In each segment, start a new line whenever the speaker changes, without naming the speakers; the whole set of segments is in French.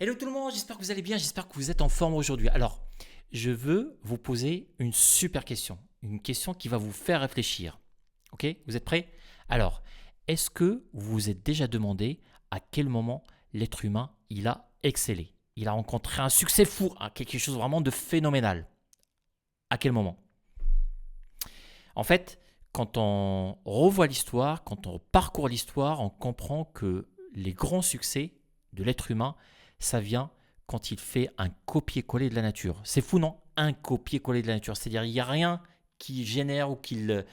Hello tout le monde, j'espère que vous allez bien, j'espère que vous êtes en forme aujourd'hui. Alors, je veux vous poser une super question, une question qui va vous faire réfléchir. Ok? Vous êtes prêts? Alors, est-ce que vous vous êtes déjà demandé à quel moment l'être humain il a excellé? Il a rencontré un succès fou, quelque chose vraiment de phénoménal. À quel moment? En fait, quand on revoit l'histoire, quand on parcourt l'histoire, on comprend que les grands succès de l'être humain, ça vient quand il fait un copier-coller de la nature. C'est fou, non? Un copier-coller de la nature. C'est-à-dire, il n'y a rien qui génère ou qu'il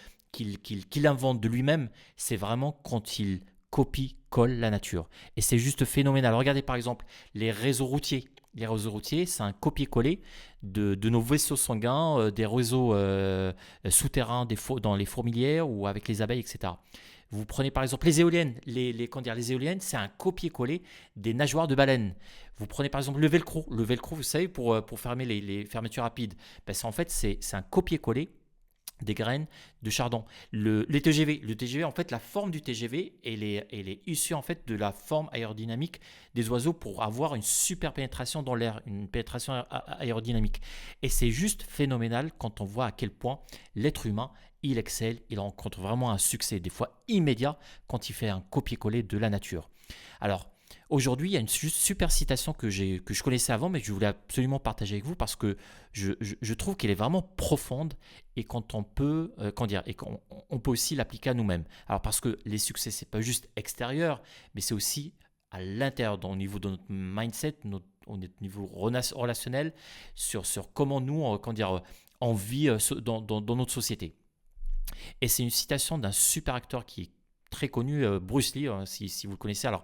invente de lui-même. C'est vraiment quand il copie-colle la nature. Et c'est juste phénoménal. Regardez par exemple les réseaux routiers. Les réseaux routiers, c'est un copier-coller de nos vaisseaux sanguins, des réseaux souterrains dans les fourmilières ou avec les abeilles, etc. Vous prenez par exemple les éoliennes. Les éoliennes, c'est un copier-coller des nageoires de baleines. Vous prenez par exemple le velcro. Le velcro, vous savez, pour fermer les fermetures rapides, ben, en fait, c'est un copier-coller des graines de chardon. Le TGV, en fait, la forme du TGV, elle est issue en fait de la forme aérodynamique des oiseaux pour avoir une super pénétration dans l'air, une pénétration aérodynamique. Et c'est juste phénoménal quand on voit à quel point l'être humain, il excelle, il rencontre vraiment un succès, des fois immédiat, quand il fait un copier-coller de la nature. Alors, aujourd'hui, il y a une super citation que je connaissais avant, mais que je voulais absolument partager avec vous parce que je trouve qu'elle est vraiment profonde et quand on peut, comment dire, et qu'on on peut aussi l'appliquer à nous-mêmes. Alors parce que les succès, c'est pas juste extérieur, mais c'est aussi à l'intérieur, au niveau de notre mindset, au niveau relationnel, sur comment nous, comment dire, on vit dans notre société. Et c'est une citation d'un super acteur qui est très connu, Bruce Lee, si vous le connaissez. Alors,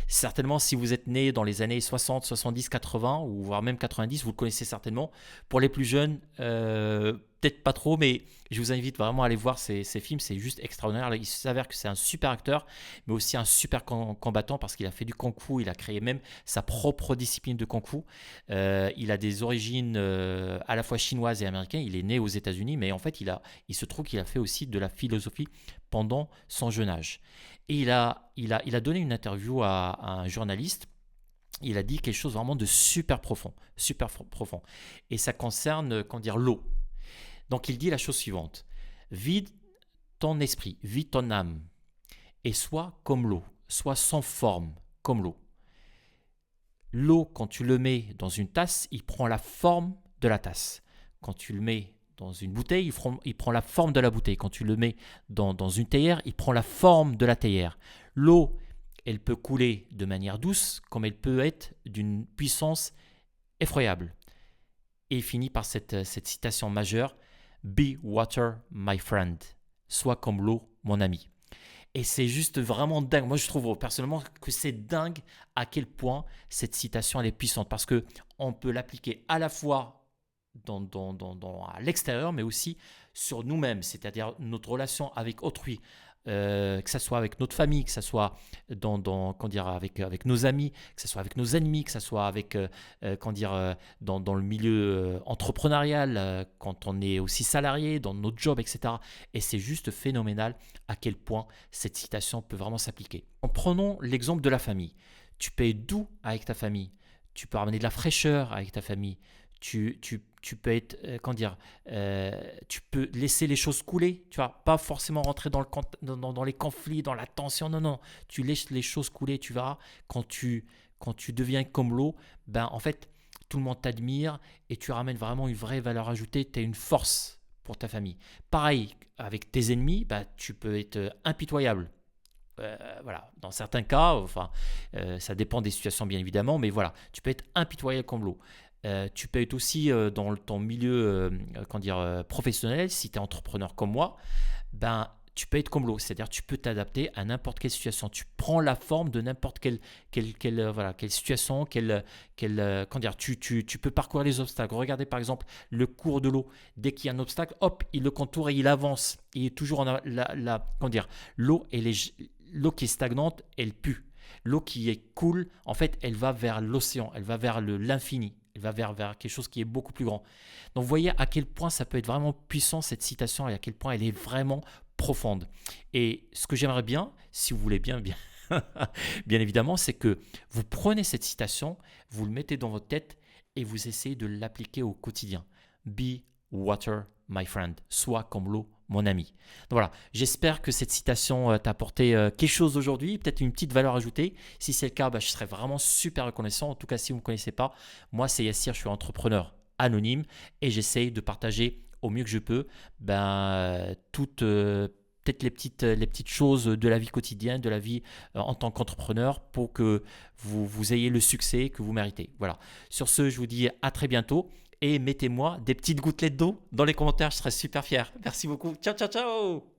certainement, si vous êtes né dans les années 60, 70, 80, ou voire même 90, vous le connaissez certainement. Pour les plus jeunes, peut-être pas trop, mais je vous invite vraiment à aller voir ces films, c'est juste extraordinaire. Il s'avère que c'est un super acteur, mais aussi un super combattant parce qu'il a fait du kung fu, il a créé même sa propre discipline de kung fu. Il a des origines à la fois chinoises et américaines, il est né aux États-Unis, mais en fait, il se trouve qu'il a fait aussi de la philosophie pendant son jeune âge. Et il a donné une interview à un journaliste. Il a dit quelque chose vraiment de super profond, super profond. Et ça concerne, comment dire, l'eau. Donc il dit la chose suivante. Vide ton esprit, vide ton âme, et sois comme l'eau, sois sans forme comme l'eau. L'eau, quand tu le mets dans une tasse, il prend la forme de la tasse. Quand tu le mets dans une bouteille, il prend la forme de la bouteille. Quand tu le mets dans une théière, il prend la forme de la théière. L'eau, elle peut couler de manière douce, comme elle peut être d'une puissance effroyable. Et il finit par cette citation majeure, Be water, my friend. Sois comme l'eau, mon ami. Et c'est juste vraiment dingue. Moi, je trouve personnellement que c'est dingue à quel point cette citation elle est puissante parce que on peut l'appliquer à la fois à l'extérieur, mais aussi sur nous-mêmes, c'est-à-dire notre relation avec autrui, que ce soit avec notre famille, que ce soit comment dire, avec nos amis, que ce soit avec nos ennemis, que ce soit avec, comment dire, dans le milieu entrepreneurial, quand on est aussi salarié, dans notre job, etc. Et c'est juste phénoménal à quel point cette citation peut vraiment s'appliquer. En prenons l'exemple de la famille. Tu peux être doux avec ta famille, tu peux ramener de la fraîcheur avec ta famille, tu peux être, comment dire, tu peux laisser les choses couler, tu vois, pas forcément rentrer dans les conflits, dans la tension, non, non, tu laisses les choses couler, tu verras, quand tu deviens comme l'eau, ben en fait, tout le monde t'admire et tu ramènes vraiment une vraie valeur ajoutée, tu es une force pour ta famille. Pareil, avec tes ennemis, ben, tu peux être impitoyable. Voilà, dans certains cas, enfin, ça dépend des situations bien évidemment, mais voilà, tu peux être impitoyable comme l'eau. Tu peux être aussi dans ton milieu comment dire, professionnel, si tu es entrepreneur comme moi, ben, tu peux être comme l'eau, c'est-à-dire tu peux t'adapter à n'importe quelle situation. Tu prends la forme de n'importe voilà, quelle situation, comment dire, tu peux parcourir les obstacles. Regardez par exemple le cours de l'eau. Dès qu'il y a un obstacle, hop, il le contourne et il avance. Il est toujours comment dire, l'eau, l'eau qui est stagnante, elle pue. L'eau qui est cool, en fait, elle va vers l'océan, elle va vers l'infini, elle va vers quelque chose qui est beaucoup plus grand. Donc vous voyez à quel point ça peut être vraiment puissant cette citation et à quel point elle est vraiment profonde. Et ce que j'aimerais bien, si vous voulez bien, Bien évidemment, c'est que vous prenez cette citation, vous le mettez dans votre tête et vous essayez de l'appliquer au quotidien. Be water, my friend. Sois comme l'eau, mon ami. Donc voilà, j'espère que cette citation t'a apporté quelque chose aujourd'hui, peut-être une petite valeur ajoutée. Si c'est le cas, je serais vraiment super reconnaissant. En tout cas, si vous ne me connaissez pas, moi c'est Yassir, je suis entrepreneur anonyme et j'essaye de partager au mieux que je peux toutes peut-être les petites choses de la vie quotidienne, de la vie en tant qu'entrepreneur pour que vous ayez le succès que vous méritez. Voilà. Sur ce, je vous dis à très bientôt et mettez-moi des petites gouttelettes d'eau dans les commentaires, je serais super fier. Merci beaucoup. Ciao, ciao, ciao.